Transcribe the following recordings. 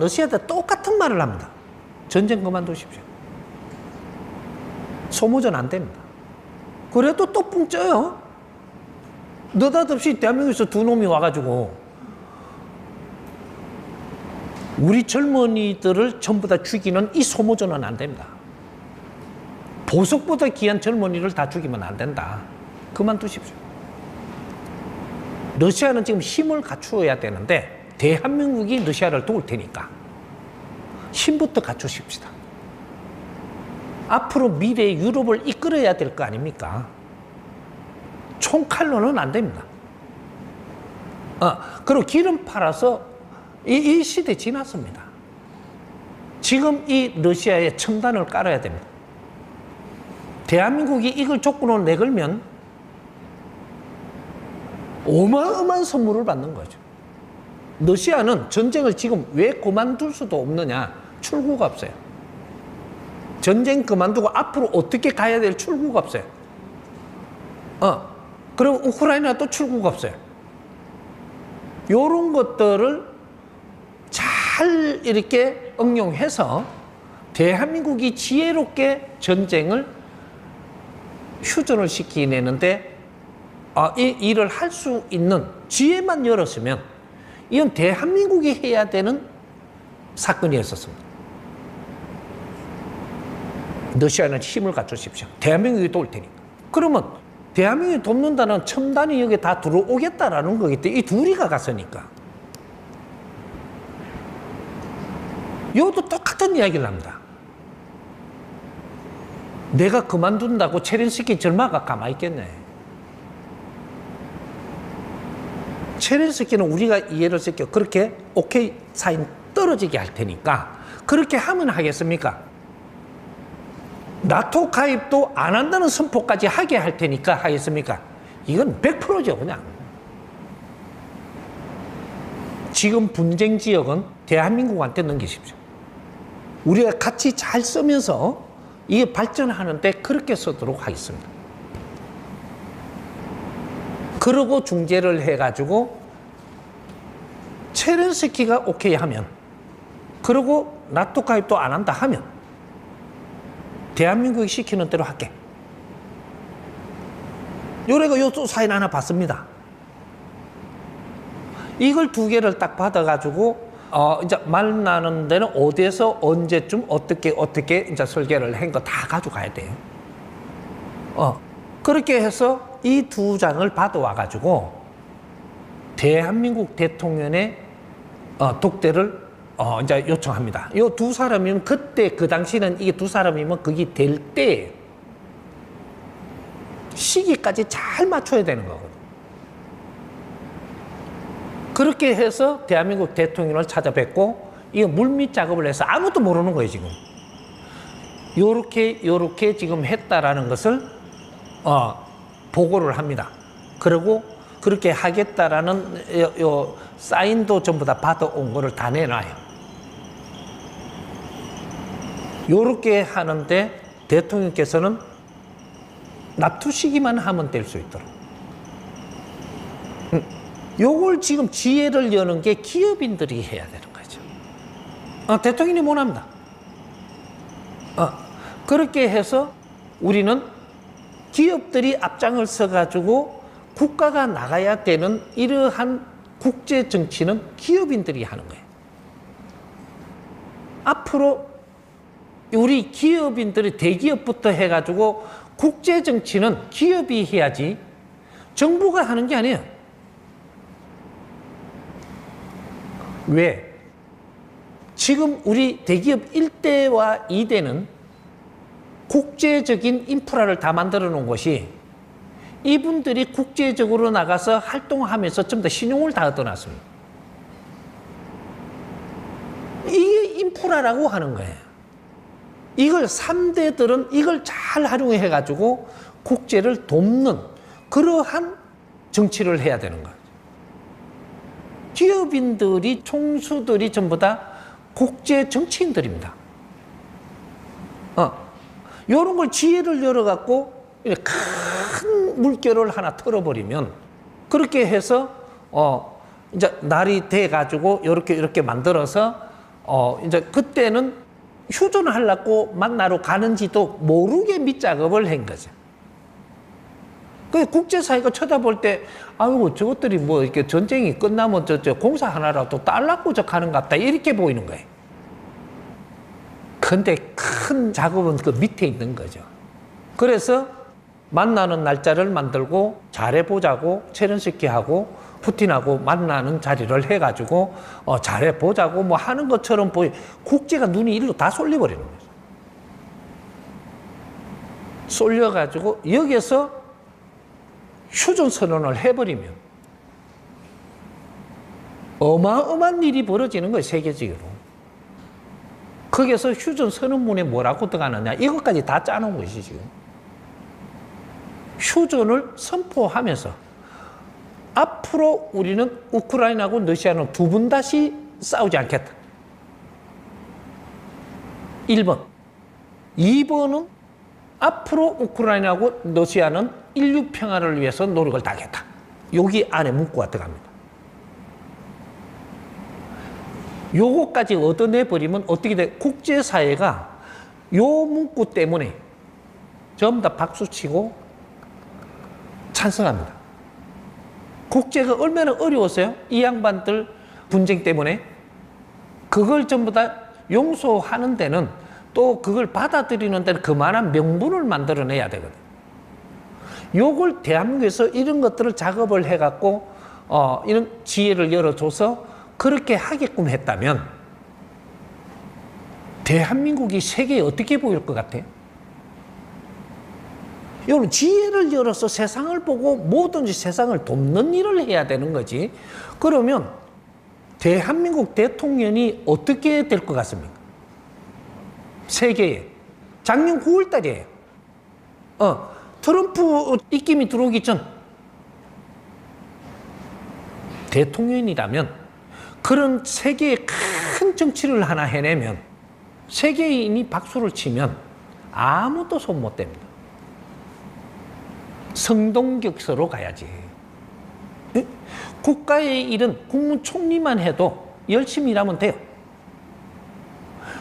러시아도 똑같은 말을 합니다. 전쟁 그만두십시오. 소모전 안 됩니다. 그래도 또 뿡 쪄요. 느닷없이 대한민국에서 두 놈이 와가지고 우리 젊은이들을 전부 다 죽이는 이 소모전은 안 됩니다. 보석보다 귀한 젊은이를 다 죽이면 안 된다. 그만두십시오. 러시아는 지금 힘을 갖추어야 되는데 대한민국이 러시아를 도울 테니까 힘부터 갖추십시다. 앞으로 미래의 유럽을 이끌어야 될 거 아닙니까? 총칼로는 안 됩니다. 그리고 기름 팔아서 이 시대 지났습니다. 지금 이 러시아에 첨단을 깔아야 됩니다. 대한민국이 이걸 조건으로 내걸면 어마어마한 선물을 받는 거죠. 러시아는 전쟁을 지금 왜 그만둘 수도 없느냐? 출구가 없어요. 전쟁 그만두고 앞으로 어떻게 가야 될 출구가 없어요. 그리고 우크라이나도 출구가 없어요. 요런 것들을 잘 이렇게 응용해서 대한민국이 지혜롭게 전쟁을 휴전을 시키내는데 이 일을 할 수 있는 지혜만 열었으면 이건 대한민국이 해야 되는 사건이었었습니다. 러시아는 힘을 갖추십시오. 대한민국이 도울 테니까. 그러면 대한민국이 돕는다는 첨단이 여기 다 들어오겠다라는 거겠지. 이 둘이 갔으니까. 이것도 똑같은 이야기를 합니다. 내가 그만둔다고 체렌스키 절마가 가만히 있겠네. 체렌스키는 우리가 이해를 시켜 그렇게 오케이 사인 떨어지게 할 테니까 그렇게 하면 하겠습니까? 나토 가입도 안 한다는 선포까지 하게 할 테니까 하겠습니까? 이건 100%죠 그냥. 지금 분쟁 지역은 대한민국한테 넘기십시오. 우리가 같이 잘 쓰면서 이게 발전하는데 그렇게 쓰도록 하겠습니다. 그러고 중재를 해가지고 체렌스키가 오케이 하면, 그리고 나토 가입도 안 한다 하면 대한민국이 시키는 대로 할게. 요래가 요또 사인 하나 받습니다. 이걸 두 개를 딱 받아가지고 이제 만나는 데는 어디에서 언제쯤 어떻게 이제 설계를 한 거 다 가져가야 돼요. 그렇게 해서 이 두 장을 받아와가지고 대한민국 대통령의 독대를 이제 요청합니다. 요 두 사람이면 그때 그 당시는 이게 두 사람이면 그게 될 때 시기까지 잘 맞춰야 되는 거거든요. 그렇게 해서 대한민국 대통령을 찾아뵙고 이거 물밑 작업을 해서 아무것도 모르는 거예요 지금. 요렇게 지금 했다라는 것을 보고를 합니다. 그리고 그렇게 하겠다라는 요 사인도 전부 다 받아온 거를 다 내놔요. 요렇게 하는데 대통령께서는 납두시기만 하면 될 수 있도록. 요걸 지금 지혜를 여는 게 기업인들이 해야 되는 거죠. 대통령이 못합니다. 그렇게 해서 우리는 기업들이 앞장을 서가지고 국가가 나가야 되는 이러한 국제 정치는 기업인들이 하는 거예요. 앞으로 우리 기업인들이 대기업부터 해가지고 국제 정치는 기업이 해야지 정부가 하는 게 아니에요. 왜? 지금 우리 대기업 1대와 2대는 국제적인 인프라를 다 만들어 놓은 것이 이분들이 국제적으로 나가서 활동하면서 좀 더 신용을 다 얻어놨습니다. 이게 인프라라고 하는 거예요. 이걸 3대들은 이걸 잘 활용해가지고 국제를 돕는 그러한 정치를 해야 되는 거예요. 기업인들이, 총수들이 전부 다 국제 정치인들입니다. 요런 걸 지혜를 열어갖고 큰 물결을 하나 털어버리면 그렇게 해서 이제 날이 돼가지고 이렇게 만들어서 이제 그때는 휴전하려고 만나러 가는지도 모르게 밑작업을 한 거죠. 그 국제사회가 쳐다볼 때, 아이고, 저것들이 뭐 이렇게 전쟁이 끝나면 저 공사 하나라도 딸락고적 하는갑다. 이렇게 보이는 거예요. 근데 큰 작업은 그 밑에 있는 거죠. 그래서 만나는 날짜를 만들고 잘해보자고 체른스키 하고 푸틴하고 만나는 자리를 해가지고 잘해보자고 뭐 하는 것처럼 국제가 눈이 일로 다 쏠려버리는 거죠. 쏠려가지고 여기서 휴전선언을 해버리면 어마어마한 일이 벌어지는 거예요, 세계적으로. 거기서 휴전선언문에 뭐라고 들어가느냐, 이것까지 다 짜놓은 것이 지금. 휴전을 선포하면서 앞으로 우리는 우크라이나하고 러시아는 두 번 다시 싸우지 않겠다. 1번. 2번은 앞으로 우크라이나하고 러시아는 인류 평화를 위해서 노력을 다하겠다. 여기 안에 문구가 들어갑니다. 요거까지 얻어내버리면 어떻게 돼? 국제사회가 요 문구 때문에 전부 다 박수치고 찬성합니다. 국제가 얼마나 어려웠어요? 이 양반들 분쟁 때문에. 그걸 전부 다 용서하는 데는, 또 그걸 받아들이는 데는 그만한 명분을 만들어내야 되거든. 요걸 대한민국에서 이런 것들을 작업을 해갖고 이런 지혜를 열어줘서 그렇게 하게끔 했다면 대한민국이 세계에 어떻게 보일 것 같아요? 이거는 지혜를 열어서 세상을 보고 뭐든지 세상을 돕는 일을 해야 되는 거지. 그러면 대한민국 대통령이 어떻게 될 것 같습니까? 세계에. 작년 9월 달이에요. 트럼프 입김이 들어오기 전 대통령이라면 그런 세계의 큰 정치를 하나 해내면 세계인이 박수를 치면 아무도 손 못 댑니다. 성동격서로 가야지. 국가의 일은 국무총리만 해도 열심히 일하면 돼요.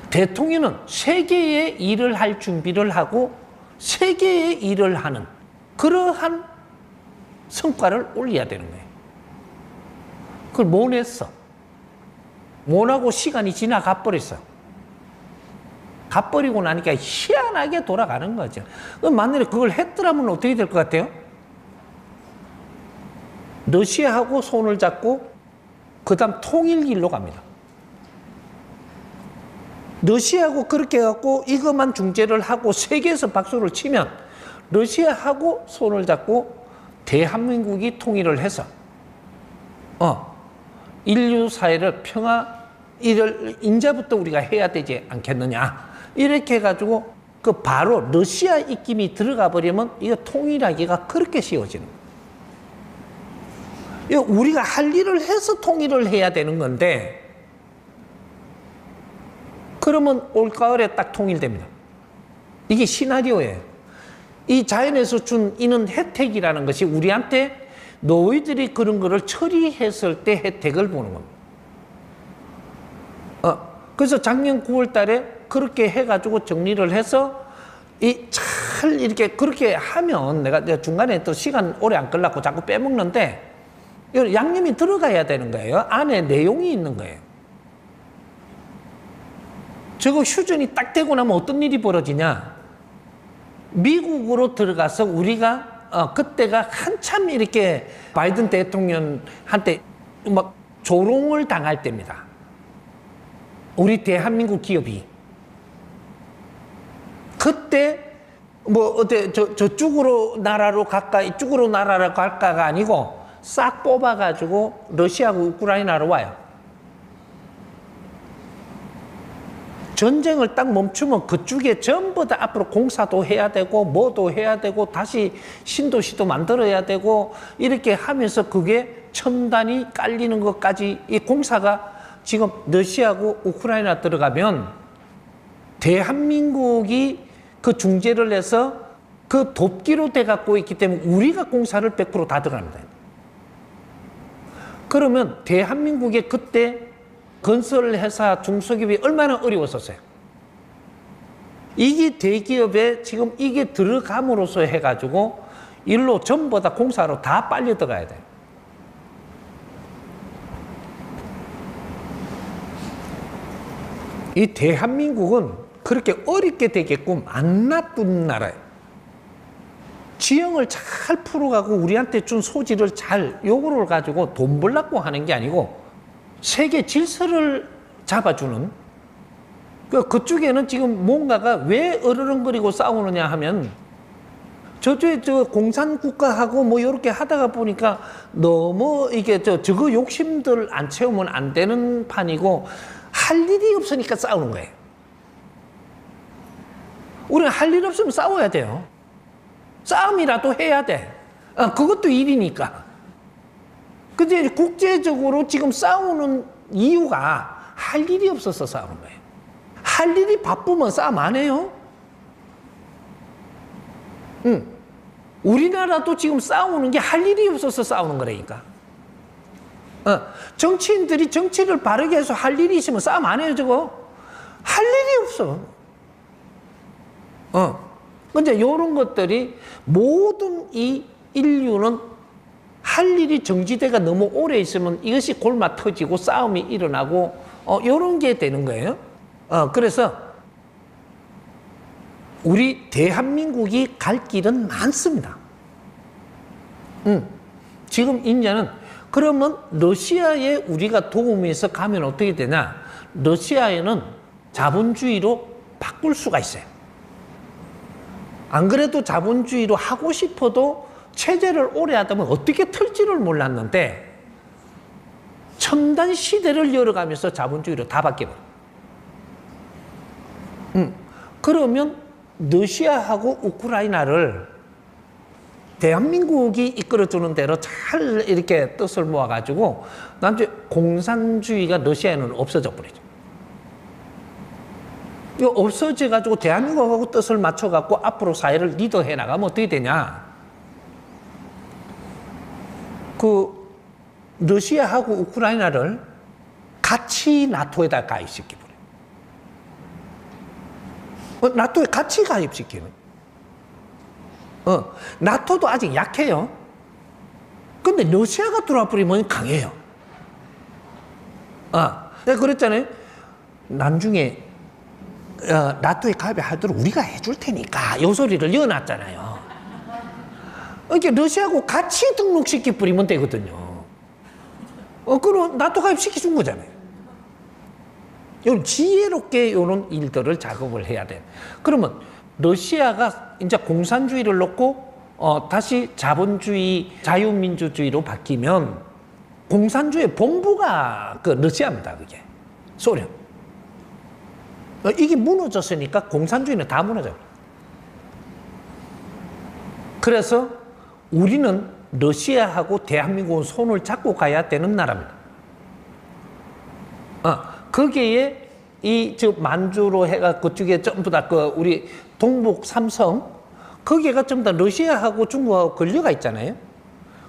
대통령은 세계의 일을 할 준비를 하고 세계의 일을 하는 그러한 성과를 올려야 되는 거예요. 그걸 못 했어. 못 하고 시간이 지나가 버렸어. 가버리고 나니까 희한하게 돌아가는 거죠. 만약에 그걸 했더라면 어떻게 될 것 같아요? 러시아하고 손을 잡고 그 다음 통일길로 갑니다. 러시아하고 그렇게 해갖고 이것만 중재를 하고 세계에서 박수를 치면 러시아하고 손을 잡고 대한민국이 통일을 해서 인류 사회를 이를 이제부터 우리가 해야 되지 않겠느냐. 이렇게 해가지고 그 바로 러시아 입김이 들어가 버리면 이거 통일하기가 그렇게 쉬워지는 거예요. 우리가 할 일을 해서 통일을 해야 되는 건데 그러면 올가을에 딱 통일됩니다. 이게 시나리오예요. 이 자연에서 준 이는 혜택이라는 것이 우리한테 너희들이 그런 거를 처리했을 때 혜택을 보는 겁니다. 그래서 작년 9월 달에 그렇게 해가지고 정리를 해서 잘 이렇게 그렇게 하면 내가 중간에 또 시간 오래 안 끌려고 자꾸 빼먹는데 양념이 들어가야 되는 거예요. 안에 내용이 있는 거예요. 저거 휴전이 딱 되고 나면 어떤 일이 벌어지냐. 미국으로 들어가서 우리가 그때가 한참 이렇게 바이든 대통령한테 막 조롱을 당할 때입니다. 우리 대한민국 기업이. 그때 저쪽으로 나라로 갈까 이쪽으로 나라로 갈까가 아니고 싹 뽑아가지고 러시아하고 우크라이나로 와요. 전쟁을 딱 멈추면 그쪽에 전부 다 앞으로 공사도 해야 되고 뭐도 해야 되고 다시 신도시도 만들어야 되고 이렇게 하면서 그게 첨단이 깔리는 것까지 이 공사가 지금 러시아하고 우크라이나 들어가면 대한민국이 그 중재를 해서 그 돕기로 돼 갖고 있기 때문에 우리가 공사를 100% 다 들어갑니다. 그러면 대한민국에 그때 건설회사, 중소기업이 얼마나 어려웠었어요. 이게 대기업에 지금 이게 들어감으로써 해가지고 일로 전부 다 공사로 다 빨려 들어가야 돼요. 이 대한민국은 그렇게 어렵게 되게끔 안 놔둔 나라예요. 지형을 잘 풀어가고 우리한테 준 소지를 잘 요거를 가지고 돈 벌라고 하는 게 아니고 세계 질서를 잡아주는 그쪽에는 지금 뭔가가 왜 어르렁거리고 싸우느냐 하면 저쪽에 저 공산국가하고 뭐 이렇게 하다가 보니까 너무 이게 저거 욕심들 안 채우면 안 되는 판이고 할 일이 없으니까 싸우는 거예요. 우리는 할 일 없으면 싸워야 돼요. 싸움이라도 해야 돼. 그것도 일이니까. 근데 국제적으로 지금 싸우는 이유가 할 일이 없어서 싸우는 거예요. 할 일이 바쁘면 싸움 안 해요? 우리나라도 지금 싸우는 게 할 일이 없어서 싸우는 거라니까. 정치인들이 정치를 바르게 해서 할 일이 있으면 싸움 안 해요, 저거? 할 일이 없어. 근데 이런 것들이 모든 이 인류는 할 일이 정지대가 너무 오래 있으면 이것이 골마 터지고 싸움이 일어나고 이런 게 되는 거예요. 그래서 우리 대한민국이 갈 길은 많습니다. 지금 이제는 그러면 러시아에 우리가 도움해서 가면 어떻게 되냐? 러시아에는 자본주의로 바꿀 수가 있어요. 안 그래도 자본주의로 하고 싶어도 체제를 오래 하다 보면 어떻게 틀지를 몰랐는데 첨단 시대를 열어가면서 자본주의로 다 바뀌어버려. 그러면 러시아하고 우크라이나를 대한민국이 이끌어주는 대로 잘 이렇게 뜻을 모아가지고 나중에 공산주의가 러시아에는 없어져 버리죠. 이거 없어져가지고 대한민국하고 뜻을 맞춰갖고 앞으로 사회를 리더해 나가면 어떻게 되냐? 그 러시아하고 우크라이나를 같이 나토에다 가입시키버려요. 나토에 같이 가입시키는. 나토도 아직 약해요. 근데 러시아가 들어와 버리면 강해요. 내가 그랬잖아요. 나중에 나토에 가입하도록 우리가 해줄 테니까 이 소리를 이어놨잖아요. 이렇게 러시아하고 같이 등록시켜 버리면 되거든요. 그럼 나토 가입시켜준 거잖아요. 이런 지혜롭게 이런 일들을 작업을 해야 돼. 그러면 러시아가 이제 공산주의를 놓고 다시 자본주의, 자유민주주의로 바뀌면 공산주의 본부가 그 러시아입니다. 그게 소련. 이게 무너졌으니까 공산주의는 다 무너져요. 그래서 우리는 러시아하고 대한민국은 손을 잡고 가야 되는 나라입니다. 거기에 저 만주로 해가 그쪽에 전부 다 우리 동북 삼성 거기가 전부 다 러시아하고 중국하고 걸려가 있잖아요.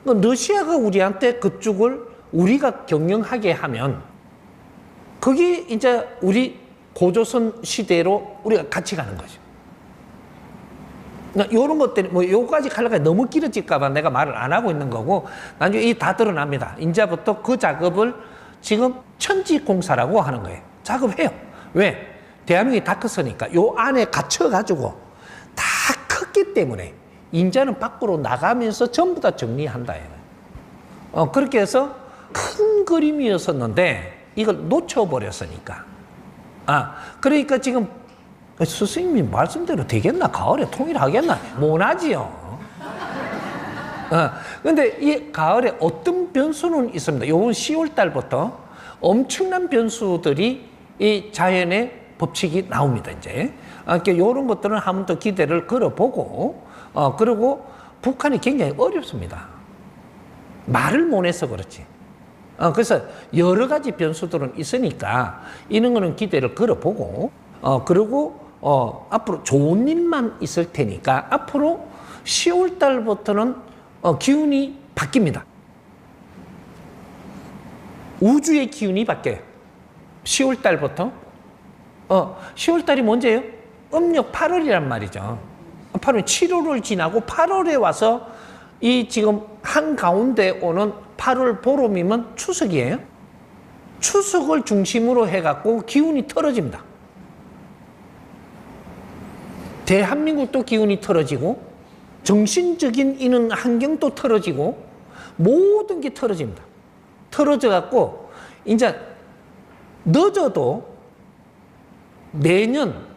러시아가 우리한테 그쪽을 우리가 경영하게 하면 그게 이제 우리 고조선 시대로 우리가 같이 가는 거죠. 이런 것들이 뭐 요까지 가려고 너무 길어질까봐 내가 말을 안 하고 있는 거고 나중에 이 다 드러납니다. 이제부터 그 작업을 지금 천지공사라고 하는 거예요. 작업해요. 왜? 대한민국이 다 컸으니까 요 안에 갇혀가지고 다 컸기 때문에 인자는 밖으로 나가면서 전부 다 정리한다. 그렇게 해서 큰 그림이었었는데 이걸 놓쳐버렸으니까. 그러니까 지금 스승님이 말씀대로 되겠나? 가을에 통일하겠나? 못하지요. 근데 이 가을에 어떤 변수는 있습니다. 요번 10월 달부터 엄청난 변수들이 이 자연의 법칙이 나옵니다, 이제. 그러니까 이런 것들은 한 번 더 기대를 걸어보고, 그리고 북한이 굉장히 어렵습니다. 말을 못 해서 그렇지. 그래서 여러 가지 변수들은 있으니까 이런 거는 기대를 걸어보고, 그리고 앞으로 좋은 일만 있을 테니까 앞으로 10월 달부터는 기운이 바뀝니다. 우주의 기운이 바뀌어요. 10월 달부터? 10월 달이 뭔지예요? 음력 8월이란 말이죠. 8월, 7월을 지나고 8월에 와서 이 지금 한가운데 오는 8월 보름이면 추석이에요. 추석을 중심으로 해갖고 기운이 틀어집니다. 대한민국도 기운이 틀어지고 정신적인 이런 환경도 틀어지고 모든 게 틀어집니다. 틀어져갖고 이제 늦어도 내년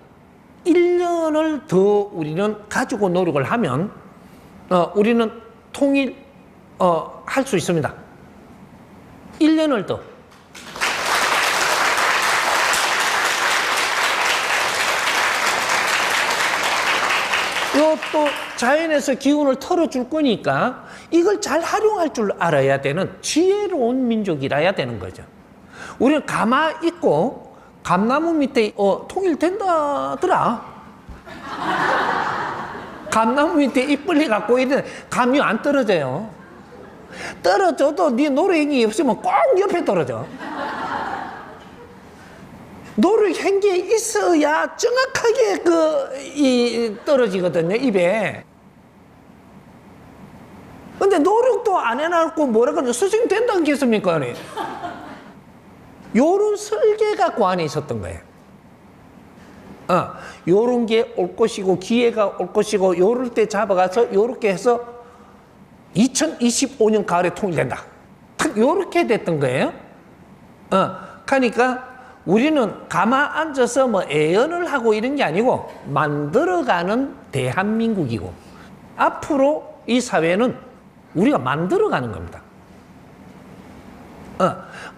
1년을 더 우리는 가지고 노력을 하면 우리는 할 수 있습니다. 1년을 더. 또 자연에서 기운을 털어줄 거니까 이걸 잘 활용할 줄 알아야 되는 지혜로운 민족이라야 되는 거죠. 우리는 가마 있고 감나무 밑에 통일된다더라. 감나무 밑에 잎벌리 갖고 있는 감이 안 떨어져요. 떨어져도 네 노력이 없으면 꼭 옆에 떨어져. 노력한 게 있어야 정확하게 떨어지거든요, 입에. 근데 노력도 안 해놨고 뭐라 그러냐, 스승 된다 않겠습니까? 요런 설계가 그 안에 있었던 거예요. 요런 게 올 것이고, 기회가 올 것이고, 요럴 때 잡아가서 요렇게 해서 2025년 가을에 통일된다. 딱 요렇게 됐던 거예요. 그러니까 우리는 가만 앉아서 뭐 애연을 하고 이런 게 아니고 만들어가는 대한민국이고 앞으로 이 사회는 우리가 만들어가는 겁니다.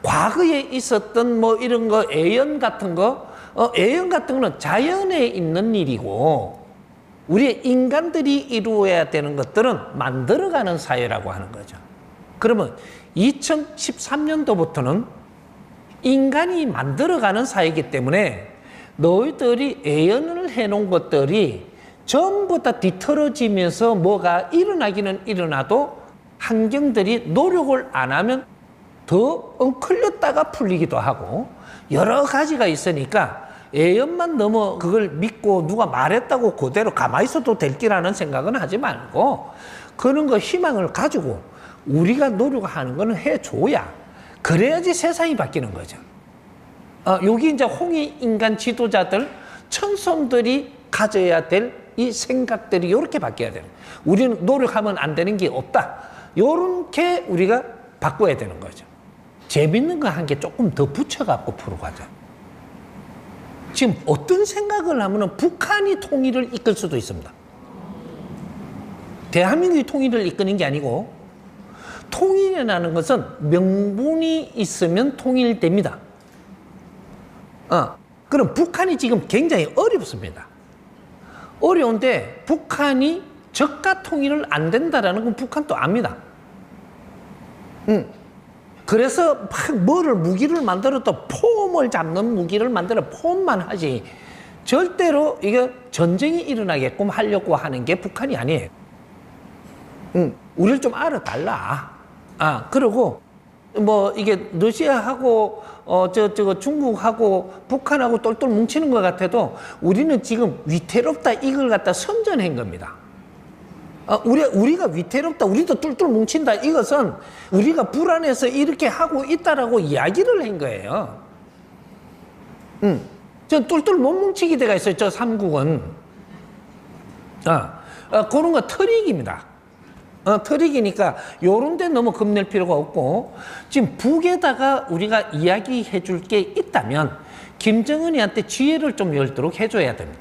과거에 있었던 뭐 이런 거 애연 같은 거 애연 같은 거는 자연에 있는 일이고 우리 인간들이 이루어야 되는 것들은 만들어가는 사회라고 하는 거죠. 그러면 2013년도부터는 인간이 만들어가는 사회이기 때문에 너희들이 애연을 해놓은 것들이 전부 다 뒤틀어지면서 뭐가 일어나기는 일어나도 환경들이 노력을 안 하면 더 엉클렸다가 풀리기도 하고 여러 가지가 있으니까 애연만 너무 그걸 믿고 누가 말했다고 그대로 가만히 있어도 될 거라는 생각은 하지 말고 그런 거 희망을 가지고 우리가 노력하는 거는 해줘야 그래야지 세상이 바뀌는 거죠. 여기 이제 홍익 인간 지도자들, 천손들이 가져야 될 이 생각들이 이렇게 바뀌어야 되는. 우리는 노력하면 안 되는 게 없다. 이렇게 우리가 바꿔야 되는 거죠. 재밌는 거 한 개 조금 더 붙여갖고 풀어가자. 지금 어떤 생각을 하면 북한이 통일을 이끌 수도 있습니다. 대한민국이 통일을 이끄는 게 아니고 통일이라는 것은 명분이 있으면 통일됩니다. 그럼 북한이 지금 굉장히 어렵습니다. 어려운데 북한이 저가 통일을 안 된다라는 건 북한도 압니다. 그래서 막 무기를 만들어도 폼을 잡는 무기를 만들어 폼만 하지 절대로 이게 전쟁이 일어나게끔 하려고 하는 게 북한이 아니에요. 우리를 좀 알아달라. 그리고 뭐 이게 러시아하고 중국하고 북한하고 똘똘 뭉치는 것 같아도 우리는 지금 위태롭다 이걸 갖다 선전한 겁니다. 우리가 위태롭다, 우리도 똘똘 뭉친다 이것은 우리가 불안해서 이렇게 하고 있다라고 이야기를 한 거예요. 저 똘똘 못 뭉치게 돼가 있어요. 저 삼국은. 그런 거 트릭입니다. 트릭이니까 요런 데 너무 겁낼 필요가 없고 지금 북에다가 우리가 이야기해 줄 게 있다면 김정은이한테 지혜를 좀 열도록 해줘야 됩니다.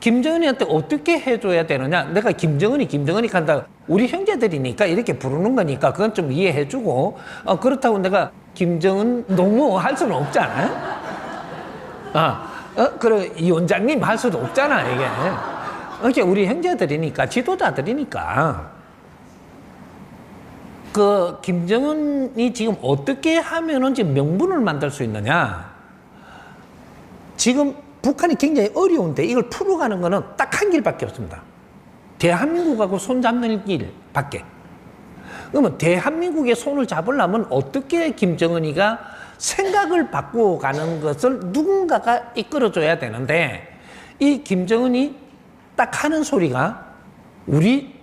김정은이한테 어떻게 해줘야 되느냐, 내가 김정은이 간다, 우리 형제들이니까 이렇게 부르는 거니까 그건 좀 이해해주고 그렇다고 내가 김정은 너무 할 수는 없잖아요. 그래 이 원장님 할 수도 없잖아 이게. 이렇게 우리 형제들이니까 지도자들이니까 그 김정은이 지금 어떻게 하면은 지금 명분을 만들 수 있느냐. 지금 북한이 굉장히 어려운데 이걸 풀어가는 거는 딱 한 길밖에 없습니다. 대한민국하고 손 잡는 길밖에. 그러면 대한민국의 손을 잡으려면 어떻게 김정은이가 생각을 바꾸어가는 것을 누군가가 이끌어줘야 되는데 이 김정은이 딱 하는 소리가 우리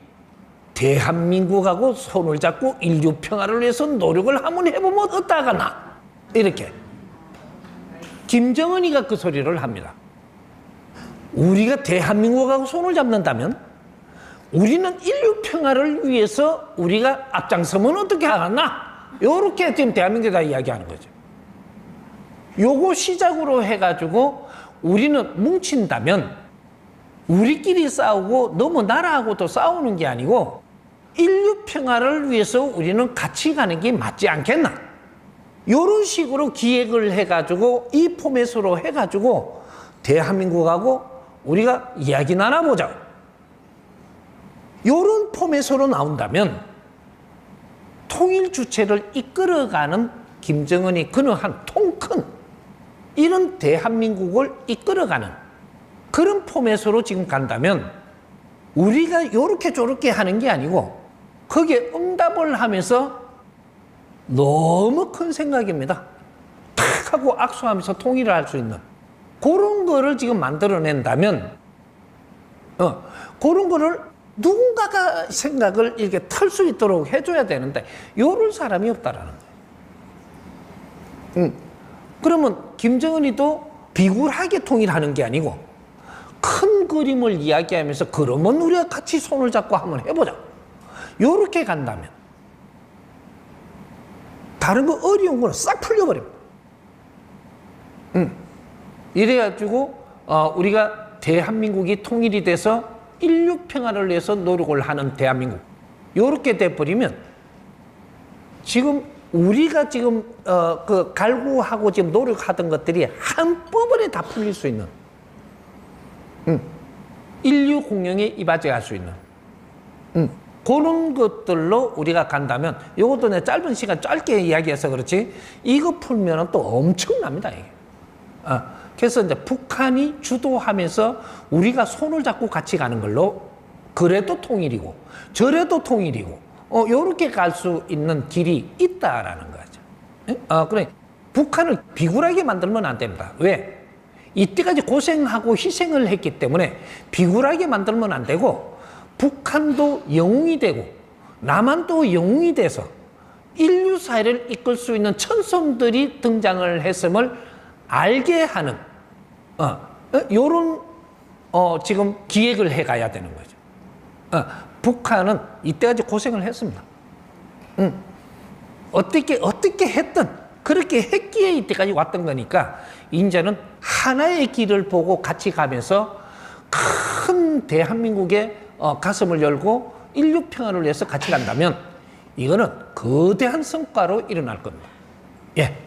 대한민국하고 손을 잡고 인류 평화를 위해서 노력을 한번 해보면 어떠하나 이렇게 김정은이가 그 소리를 합니다. 우리가 대한민국하고 손을 잡는다면 우리는 인류 평화를 위해서 우리가 앞장서면 어떻게 하겠나? 요렇게 지금 대한민국에다 이야기하는 거죠. 요거 시작으로 해가지고 우리는 뭉친다면 우리끼리 싸우고 너무 나라하고도 싸우는 게 아니고 인류 평화를 위해서 우리는 같이 가는 게 맞지 않겠나? 요런 식으로 기획을 해가지고 이 포맷으로 해가지고 대한민국하고 우리가 이야기 나눠보자. 요런 포맷으로 나온다면 통일 주체를 이끌어가는 김정은이 그는 한 통 큰 이런 대한민국을 이끌어가는 그런 포맷으로 지금 간다면 우리가 요렇게 저렇게 하는 게 아니고 거기에 응답을 하면서 너무 큰 생각입니다. 탁 하고 악수하면서 통일을 할 수 있는 그런 거를 지금 만들어낸다면 그런 거를 누군가가 생각을 이렇게 털 수 있도록 해줘야 되는데 요럴 사람이 없다라는 거예요. 그러면 김정은이도 비굴하게 통일하는 게 아니고 큰 그림을 이야기하면서 그러면 우리가 같이 손을 잡고 한번 해보자. 요렇게 간다면 다른 거 어려운 거는 싹 풀려버립니다. 이래가지고 우리가 대한민국이 통일이 돼서 인류 평화를 위해서 노력을 하는 대한민국 요렇게 돼버리면 지금 우리가 지금 그 갈구하고 지금 노력하던 것들이 한꺼번에 다 풀릴 수 있는 인류 공영에 이바지할 수 있는 그런 것들로 우리가 간다면 이것도 내 짧은 시간 짧게 이야기해서 그렇지 이거 풀면 또 엄청납니다. 이게. 그래서 이제 북한이 주도하면서 우리가 손을 잡고 같이 가는 걸로 그래도 통일이고 저래도 통일이고 요렇게 갈 수 있는 길이 있다라는 거죠. 그래 북한을 비굴하게 만들면 안 됩니다. 왜? 이때까지 고생하고 희생을 했기 때문에 비굴하게 만들면 안 되고 북한도 영웅이 되고 남한도 영웅이 돼서 인류 사회를 이끌 수 있는 천성들이 등장을 했음을 알게 하는 요런 지금 기획을 해가야 되는 거죠. 북한은 이때까지 고생을 했습니다. 어떻게 했든 그렇게 했기에 이때까지 왔던 거니까 이제는 하나의 길을 보고 같이 가면서 큰 대한민국의 가슴을 열고 인류 평화를 위해서 같이 간다면 이거는 거대한 성과로 일어날 겁니다. 예.